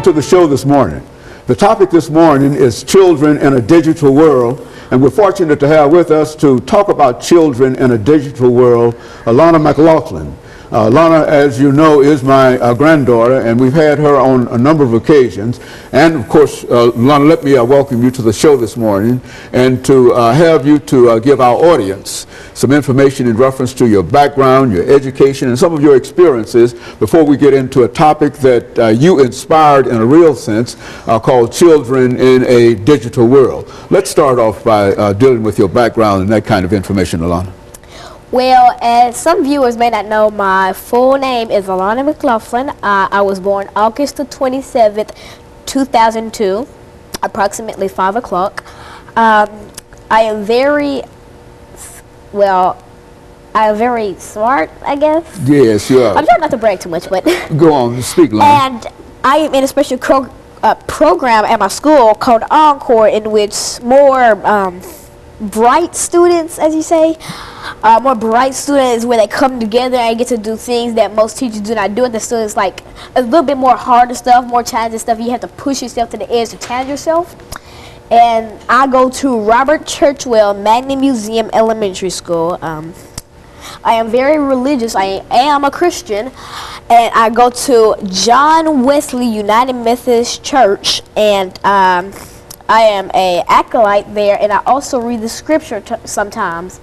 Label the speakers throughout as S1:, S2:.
S1: to the show this morning. The topic this morning is children in a digital world, and we're fortunate to have with us to talk about children in a digital world, Alana McLaughlin. Alana, as you know, is my granddaughter, and we've had her on a number of occasions. And of course, Alana, let me welcome you to the show this morning, and to have you to give our audience some information in reference to your background, your education, and some of your experiences before we get into a topic that you inspired in a real sense called Children in a Digital World. Let's start off by dealing with your background and that kind of information, Alana.
S2: Well, as some viewers may not know, my full name is Alana McLaughlin. I was born August the 27th, 2002, approximately 5 o'clock. I am very smart, I guess.
S1: Yes, you are.
S2: I'm trying not to brag too much, but...
S1: Go on, speak, Alana.
S2: And I am in a special program at my school called Encore, in which more bright students, as you say, more bright students, where they come together and get to do things that most teachers do not do. And the students like a little bit more harder stuff, more challenging stuff. You have to push yourself to the edge to challenge yourself. And I go to Robert Churchwell Magnet Museum Elementary School. I am very religious. I am a Christian, and I go to John Wesley United Methodist Church, and I am a acolyte there, and I also read the scripture sometimes.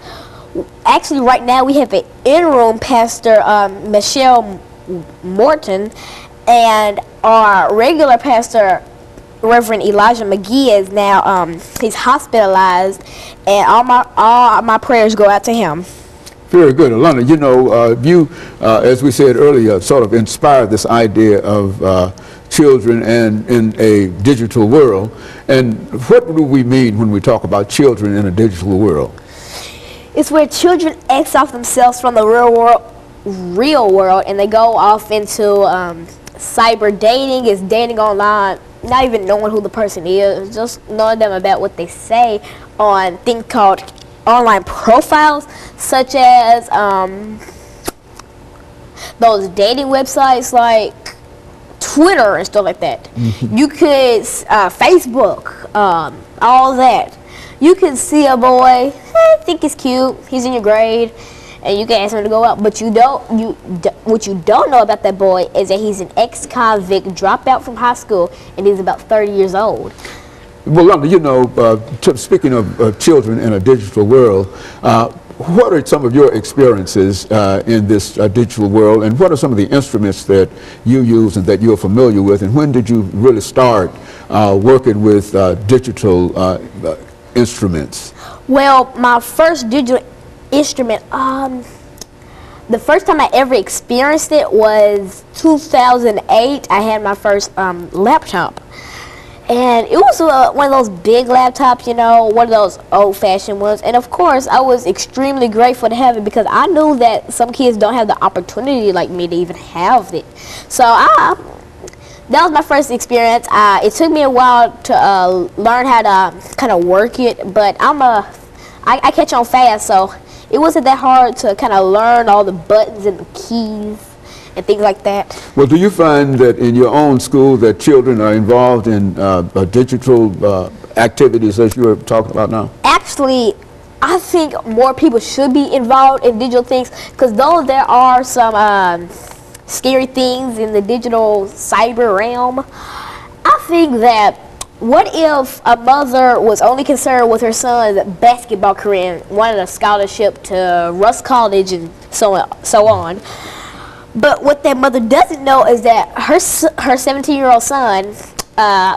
S2: Actually, right now we have an in-room pastor, Michelle Morton, and our regular pastor, Reverend Elijah McGee, is now he's hospitalized, and all my prayers go out to him.
S1: Very good. Alana, you know, you, as we said earlier, sort of inspired this idea of children and in a digital world. And what do we mean when we talk about children in a digital world?
S2: It's where children X off themselves from the real world, and they go off into cyber dating. It's dating online, not even knowing who the person is, just knowing them about what they say on things called online profiles, such as those dating websites like Twitter and stuff like that. Mm-hmm. You could Facebook, all that. You can see a boy, think he's cute, he's in your grade, and you can ask him to go out. But what you don't know about that boy is that he's an ex-convict, dropout from high school, and he's about 30 years old.
S1: Well, Alana, you know, speaking of children in a digital world, what are some of your experiences in this digital world, and what are some of the instruments that you use and that you're familiar with, and when did you really start working with digital instruments?
S2: Well, my first digital instrument, the first time I ever experienced it was 2008. I had my first laptop. And it was one of those big laptops, you know, one of those old-fashioned ones. And of course, I was extremely grateful to have it, because I knew that some kids don't have the opportunity like me to even have it. So that was my first experience. It took me a while to learn how to kind of work it, but I catch on fast, so it wasn't that hard to kind of learn all the buttons and the keys and things like that. Well,
S1: do you find that in your own school that children are involved in digital activities as you were talking about now?
S2: Actually, I think more people should be involved in digital things, because though there are some scary things in the digital cyber realm, I think that what if a mother was only concerned with her son's basketball career and wanted a scholarship to Russ College and so on? But what that mother doesn't know is that her 17-year-old son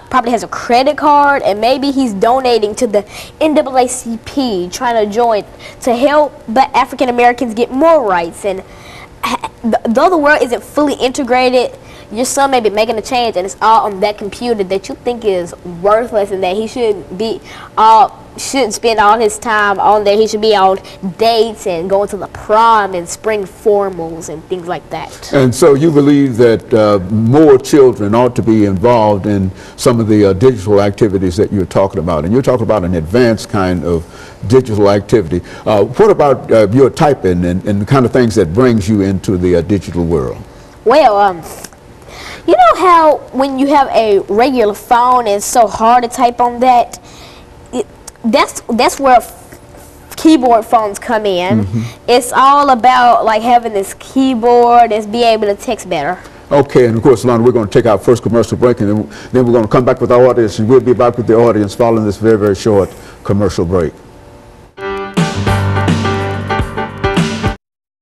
S2: probably has a credit card, and maybe he's donating to the NAACP, trying to join to help African Americans get more rights. And though the world isn't fully integrated, your son may be making a change, and it's all on that computer that you think is worthless, and that he shouldn't spend all his time on there. He should be on dates and going to the prom and spring formals and things like that.
S1: And so you believe that more children ought to be involved in some of the digital activities that you're talking about, and you're talking about an advanced kind of digital activity. What about your typing and the kind of things that brings you into the digital world?
S2: Well, You know how when you have a regular phone, it's so hard to type on that? That's where keyboard phones come in. It's all about like having this keyboard and be able to text better.
S1: Okay, and of course, Alana, we're going to take our first commercial break, and then we're going to come back with our audience, and we'll be back with the audience following this very, very short commercial break.